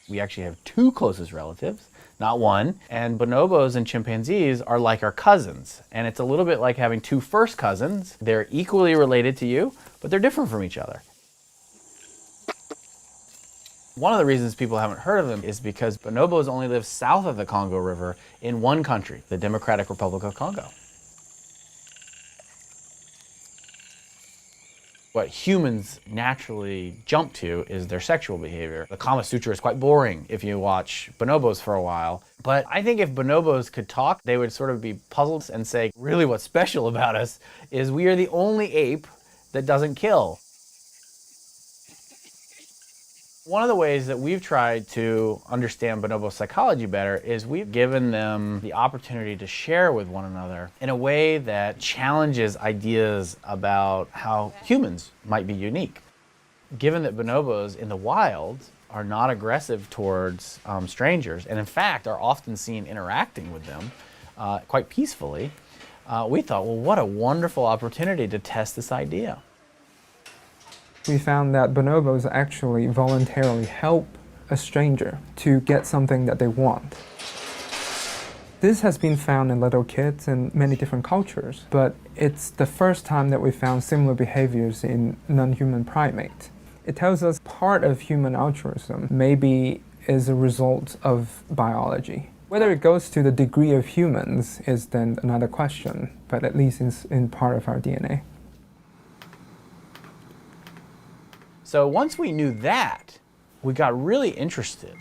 We actually have two closest relatives, not one. And bonobos and chimpanzees are like our cousins. And it's a little bit like having two first cousins. They're equally related to you, but they're different from each other. One of the reasons people haven't heard of them is because bonobos only live south of the Congo River in one country, the Democratic Republic of Congo. What humans naturally jump to is their sexual behavior. The Kama Sutra is quite boring if you watch bonobos for a while. But I think if bonobos could talk, they would sort of be puzzled and say, really what's special about us is we are the only ape that doesn't kill. One of the ways that we've tried to understand bonobo psychology better is we've given them the opportunity to share with one another in a way that challenges ideas about how humans might be unique. Given that bonobos in the wild are not aggressive towards strangers, and in fact are often seen interacting with them quite peacefully, we thought, well, what a wonderful opportunity to test this idea. We found that bonobos actually voluntarily help a stranger to get something that they want. This has been found in little kids in many different cultures, but it's the first time that we found similar behaviors in non-human primates. It tells us part of human altruism maybe is a result of biology. Whether it goes to the degree of humans is then another question, but at least it's in part of our DNA. So once we knew that, we got really interested.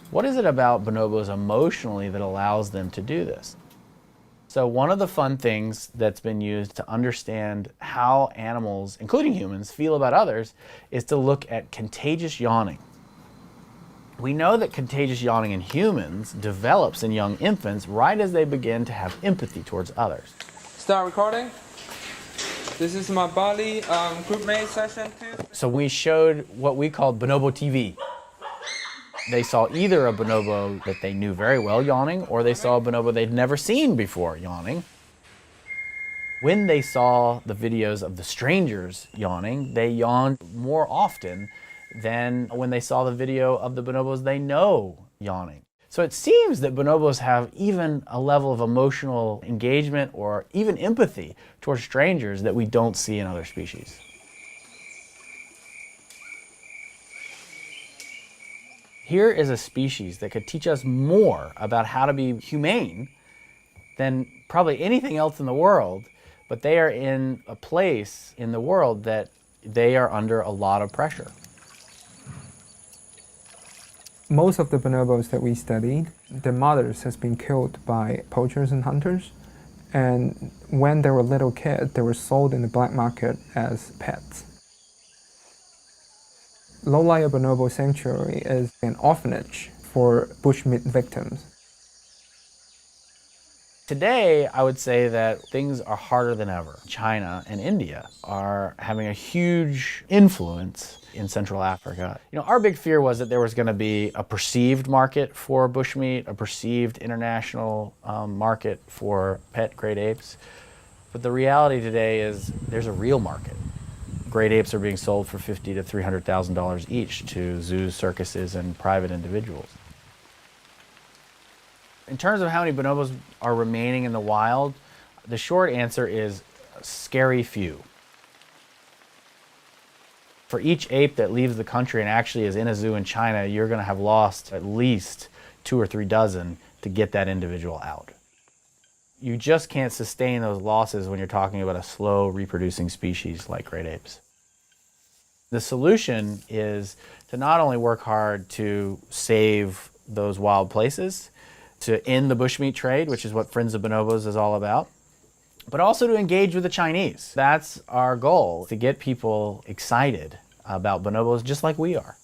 What is it about bonobos emotionally that allows them to do this? So one of the fun things that's been used to understand how animals, including humans, feel about others is to look at contagious yawning. We know that contagious yawning in humans develops in young infants right as they begin to have empathy towards others. Start recording. This is my Bali group mate session 2. So we showed what we called bonobo TV. They saw either a bonobo that they knew very well yawning, or they saw a bonobo they'd never seen before yawning. When they saw the videos of the strangers yawning, they yawned more often than when they saw the video of the bonobos they know yawning. So it seems that bonobos have even a level of emotional engagement or even empathy towards strangers that we don't see in other species. Here is a species that could teach us more about how to be humane than probably anything else in the world, but they are in a place in the world that they are under a lot of pressure. Most of the bonobos that we studied, their mothers has been killed by poachers and hunters. And when they were little kids, they were sold in the black market as pets. Lolaya Bonobo Sanctuary is an orphanage for bushmeat victims. Today, I would say that things are harder than ever. China and India are having a huge influence in Central Africa. You know, our big fear was that there was going to be a perceived market for bushmeat, a perceived international market for pet great apes. But the reality today is there's a real market. Great apes are being sold for $50,000 to $300,000 each to zoos, circuses, and private individuals. In terms of how many bonobos are remaining in the wild, the short answer is scary few. For each ape that leaves the country and actually is in a zoo in China, you're going to have lost at least 2 or 3 dozen to get that individual out. You just can't sustain those losses when you're talking about a slow reproducing species like great apes. The solution is to not only work hard to save those wild places, to end the bushmeat trade, which is what Friends of Bonobos is all about, but also to engage with the Chinese. That's our goal, to get people excited about bonobos just like we are.